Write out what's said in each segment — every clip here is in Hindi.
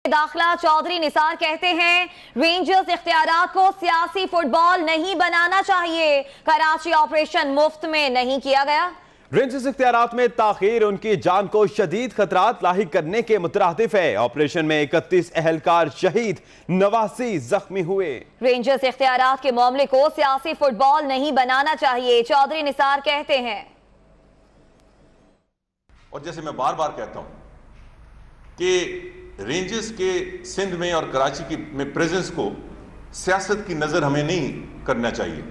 दाखिला चौधरी निसार कहते हैं रेंजर्स इख्तियारात को सियासी फुटबॉल नहीं बनाना चाहिए। कराची ऑपरेशन मुफ्त में नहीं किया गया। रेंजर्स इख्तियारात में ताखीर उनकी जान को शदीद खतरात लाहिक करने के मुतरादिफ है। ऑपरेशन में 31 अहलकार शहीद, 89 जख्मी हुए। रेंजर्स इख्तियारात के मामले को सियासी फुटबॉल नहीं बनाना चाहिए, चौधरी निसार कहते हैं। और जैसे मैं बार बार कहता हूं कि रेंजर्स के सिंध में और कराची में प्रेजेंस को सियासत की नजर हमें नहीं करना चाहिए।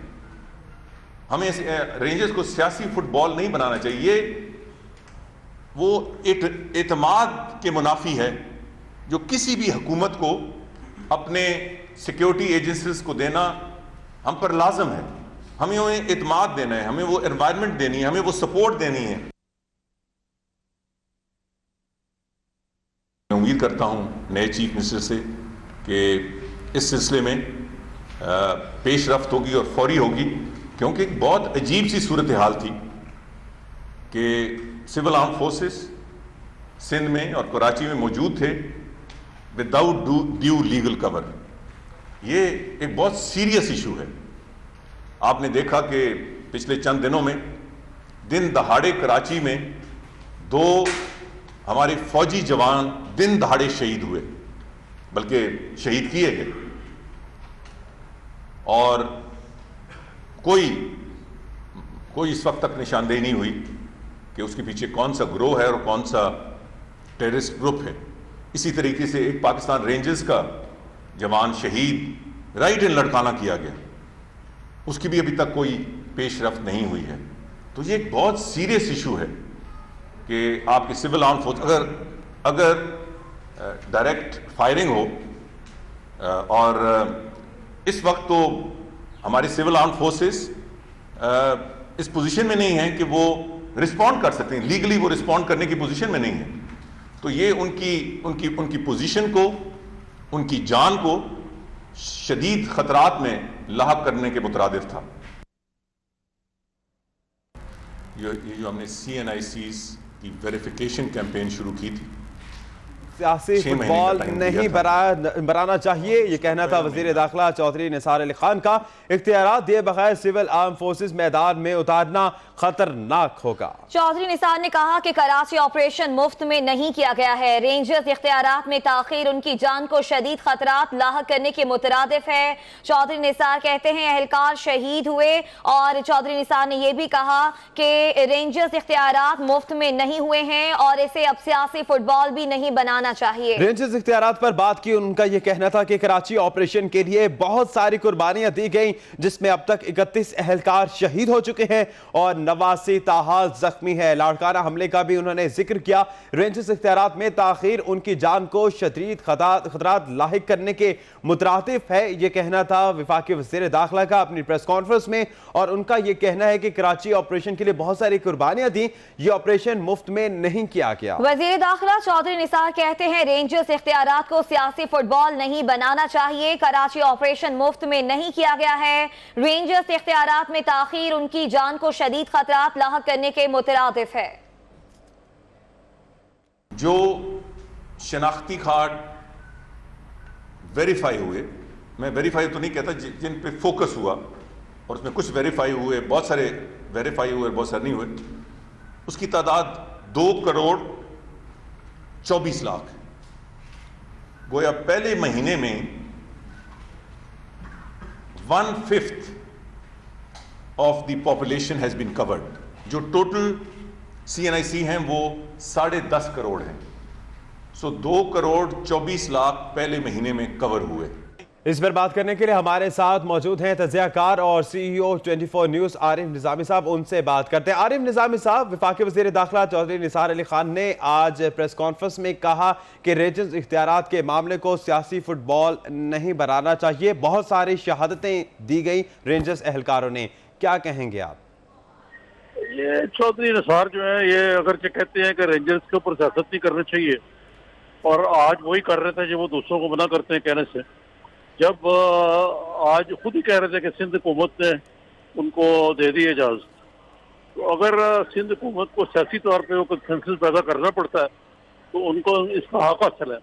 हमें रेंजर्स को सियासी फुटबॉल नहीं बनाना चाहिए। वो एतमाद के मुनाफी है जो किसी भी हुकूमत को अपने सिक्योरिटी एजेंसीज को देना हम पर लाजम है। हमें उन्हें एतमाद देना है, हमें वो एनवायरनमेंट देनी है, हमें वो सपोर्ट देनी है। मैं उम्मीद करता हूं नए चीफ मिनिस्टर से कि इस सिलसिले में पेशरफ्त होगी और फौरी होगी, क्योंकि एक बहुत अजीब सी सूरत हाल थी कि सिविल आर्म फोर्सेस सिंध में और कराची में मौजूद थे विदाउट ड्यू लीगल कवर। ये एक बहुत सीरियस इशू है। आपने देखा कि पिछले चंद दिनों में दिन दहाड़े कराची में 2 हमारे फौजी जवान दिन दहाड़े शहीद हुए, बल्कि शहीद किए गए, और कोई इस वक्त तक निशानदेही नहीं हुई कि उसके पीछे कौन सा ग्रोह है और कौन सा टेररिस्ट ग्रुप है। इसी तरीके से एक पाकिस्तान रेंजर्स का जवान शहीद राइट इन लड़काना किया गया, उसकी भी अभी तक कोई पेशरफ्त नहीं हुई है। तो ये एक बहुत सीरियस इशू है कि आपकी सिविल आर्म फोर्स अगर डायरेक्ट फायरिंग हो, और इस वक्त तो हमारी सिविल आर्म फोर्सेस इस पोजीशन में नहीं है कि वो रिस्पॉन्ड कर सकते हैं, लीगली वो रिस्पॉन्ड करने की पोजीशन में नहीं है। तो ये उनकी पोजीशन को, उनकी जान को शदीद खतरात में लाहक करने के मुतरादिफ था। ये जो हमने CNICs की वेरिफिकेशन कैंपेन शुरू की थी, सियासी फुटबॉल नहीं बनाना चाहिए, ये कहना था वजीर दाखिला चौधरी निसार अली खान का। इख्तियारात दिए बगैर सिविल आर्म फोर्सेस मैदान में उतारना खतरनाक होगा। चौधरी निसार ने कहा कि कराची ऑपरेशन मुफ्त में नहीं किया गया है। रेंजर्स इख्तियारात में ताखीर उनकी जान को शदीद खतरात लाहक करने के मुतरादिफ है। चौधरी निसार कहते हैं अहलकार शहीद हुए, और चौधरी निसार ने यह भी कहा कि रेंजर्स इख्तियारात मुफ्त में नहीं हुए हैं और इसे अब सियासी फुटबॉल भी नहीं बनाना चाहिए। रेंजर्स इख्तियारात पर बात की, उनका यह कहना था कि कराची ऑपरेशन के लिए बहुत सारी कुर्बानियां दी गई, जिसमें अब तक 31 अहलकार शहीद हो चुके हैं और 89 ताहाल जख्मी है। लाड़काना हमले का भी उन्होंने जिक्र किया। रेंजर्स इख्तियारात में ताखीर उनकी जान को शदीद खतरात लाहिक करने के मुतरादिफ है, यह कहना था वफाकी वज़ीर दाखिला का अपनी प्रेस कॉन्फ्रेंस में। और उनका यह कहना है कि कराची ऑपरेशन के लिए बहुत सारी कुर्बानियां दी, यह ऑपरेशन मुफ्त में नहीं किया गया। वज़ीर दाखिला चौधरी निसार कहते हैं रेंजर्स इख्तियारात को सियासी फुटबॉल नहीं बनाना चाहिए। कराची ऑपरेशन मुफ्त में नहीं किया गया है। रेंजर्स इख्तियारात में ताखीर उनकी जान को शदीद खतरात लाहक करने के मुतरादिफ है। जो शनाख्ती कार्ड वेरीफाई हुए, मैं वेरीफाई तो नहीं कहता, जिन पे फोकस हुआ, और उसमें कुछ वेरीफाई हुए, बहुत सारे वेरीफाई हुए, बहुत सारे नहीं हुए, उसकी तादाद 2 करोड़ 24 लाख है। गोया पहले महीने में 1/5 of the population has been covered. जो टोटल CNIC हैं वो 10.5 करोड़ हैं। सो 2 करोड़ 24 लाख पहले महीने में कवर हुए। इस पर बात करने के लिए हमारे साथ मौजूद हैं तजियाकार और CEO 24 न्यूज़ आरिफ निज़ामी साहब। उनसे बात करते हैं। आरिफ निज़ामी साहब, वफाकी वज़ीर दाखिला चौधरी निसार अली खान ने आज प्रेस कॉन्फ्रेंस में कहा कि रेंजर्स इख्तियारात के मामले को सियासी फुटबॉल नहीं बनाना चाहिए। बहुत सारी शहादतें दी गई रेंजर्स एहलकारों ने, क्या कहेंगे आप? ये चौधरी निसार जो है, ये अगर कहते हैं कि रेंजर्स के ऊपर सियासत नहीं करनी चाहिए, और आज वही कर रहे थे जो वो दूसरों को मना करते हैं कहने से। जब आज खुद ही कह रहे थे कि सिंध हुकूमत ने उनको दे दी इजाजत, तो अगर सिंध हुकूमत को सियासी तौर पर वो कंसेंसस पैदा करना पड़ता है तो उनको इसका हक हासिल है।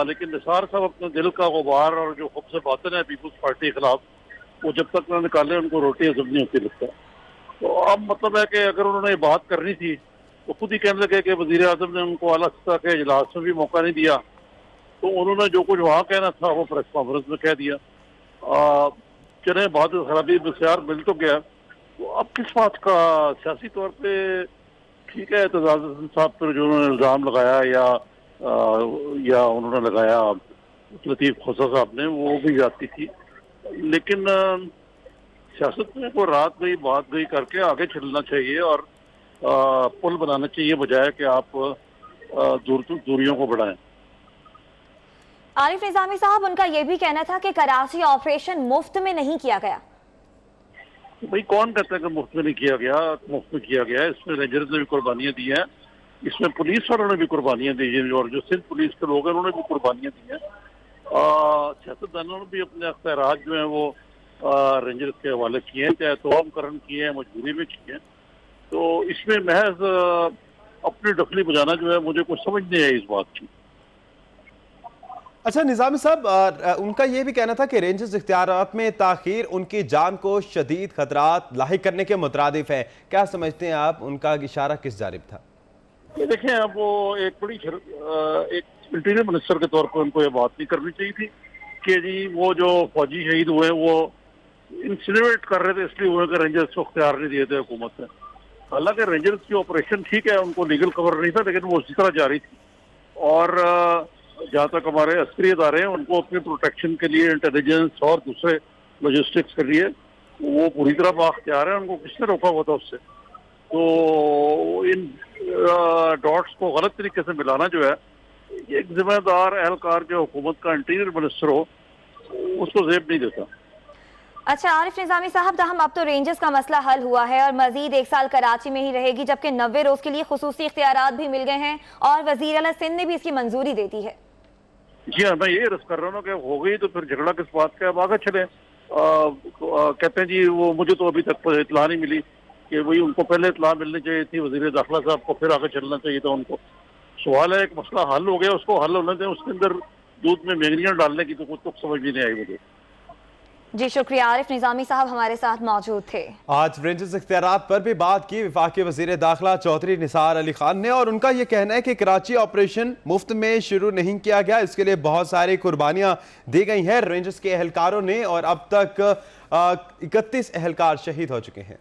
लेकिन निसार साहब अपने दिल का गुबार और जो खुद से बातें हैं पीपल्स पार्टी के खिलाफ, वो जब तक ना निकाले उनको रोटी हजम नहीं होती लगता। तो अब मतलब है कि अगर उन्होंने ये बात करनी थी तो खुद ही कहने लगे कि वजीर आजम ने उनको आला सतह के इजलास में भी मौका नहीं दिया, तो उन्होंने जो कुछ वहाँ कहना था वो प्रेस कॉन्फ्रेंस में कह दिया। चले बहुत खराबी बख्तियार मिल तो गया, तो अब किस बात का सियासी तौर पे ठीक है एतजाज हसन साहब पर जो उन्होंने इल्ज़ाम लगाया या उन्होंने लगाया लतीफ़ खोसा साहब ने, वो भी जाती थी, लेकिन सियासत में वो रात गई बात गई करके आगे चलना चाहिए और पुल बनाना चाहिए बजाय कि आप दूरियों को बढ़ाएं। आरिफ निजामी साहब, उनका यह भी कहना था कि कराची ऑपरेशन मुफ्त में नहीं किया गया। भाई कौन कहता है कि मुफ्त में नहीं किया गया? मुफ्त में किया गया है। इसमें रेंजर्स ने भी कुर्बानियां दी हैं, इसमें पुलिस वालों ने भी कुर्बानियां दी हैं, और जो सिंध पुलिस के लोग हैं उन्होंने भी कुर्बानियां दी हैं। सियासतदानों ने भी अपने अख्तियारात जो है वो रेंजर्स के हवाले किए हैं, चाहे तोहमकरण किए हैं, मजबूरी में किए हैं। तो इसमें महज अपनी डफली बजाना जो है मुझे कुछ समझ नहीं आई इस बात की। अच्छा निजामी साहब, उनका यह भी कहना था कि रेंजर्स इख्तियारात में ताखीर उनकी जान को शदीद खतरात लाहिक करने के मुतरादिफ है। क्या समझते हैं आप, उनका इशारा किस जानिब था? ये देखें, अब वो एक बड़ी एक इंटीरियर मिनिस्टर के तौर पर उनको ये बात नहीं करनी चाहिए थी कि जी वो जो फौजी शहीद हुए वो इंसिनेट कर रहे थे इसलिए हुए कि रेंजर्स को अख्तियार नहीं दिए थे हुकूमत ने। हालांकि रेंजर्स की ऑपरेशन ठीक है, उनको लीगल कवर नहीं था, लेकिन वो उसी तरह जारी थी। और जहाँ तक हमारे अस्करी इदारे हैं उनको अपनी प्रोटेक्शन के लिए इंटेलिजेंस और दूसरे लॉजिस्टिक्स के लिए वो पूरी तरह बाख्तियार है, उनको किसने रोका हुआ था उससे? तो इन डॉट्स को गलत तरीके से मिलाना जो है, एक जिम्मेदार एहलकार जो हुकूमत का इंटीरियर मिनिस्टर हो उसको जेब नहीं देता। अच्छा आरिफ निजामी साहब, हम अब तो रेंजर्स का मसला हल हुआ है और मजीद 1 साल कराची में ही रहेगी, जबकि 90 रोज के लिए खुसूसी इख्तियारात भी मिल गए हैं और वजीर आला सिंध ने भी इसकी मंजूरी दे दी है। जी हाँ, मैं ये अर्ज कर रहा हूँ कि हो गई तो फिर झगड़ा किस बात का, अब आगे चले। कहते हैं जी वो मुझे तो अभी तक इतला नहीं मिली कि वही उनको पहले इतला मिलनी चाहिए थी वजीर दाखिला साहब को, फिर आगे चलना चाहिए था उनको। सवाल है, एक मसला हल हो गया, उसको हल होने दें, उसके अंदर दूध में मेंगनियां डालने की तो कुछ तो समझ भी नहीं आई मुझे। जी शुक्रिया, आरिफ निजामी साहब हमारे साथ मौजूद थे। आज रेंजर्स इख्तियारात पर भी बात की वफाकी वजीर दाखिला चौधरी निसार अली खान ने, और उनका यह कहना है कि कराची ऑपरेशन मुफ्त में शुरू नहीं किया गया, इसके लिए बहुत सारी कुर्बानियां दी गई हैं रेंजर्स के एहलकारों ने, और अब तक 31 एहलकार शहीद हो चुके हैं।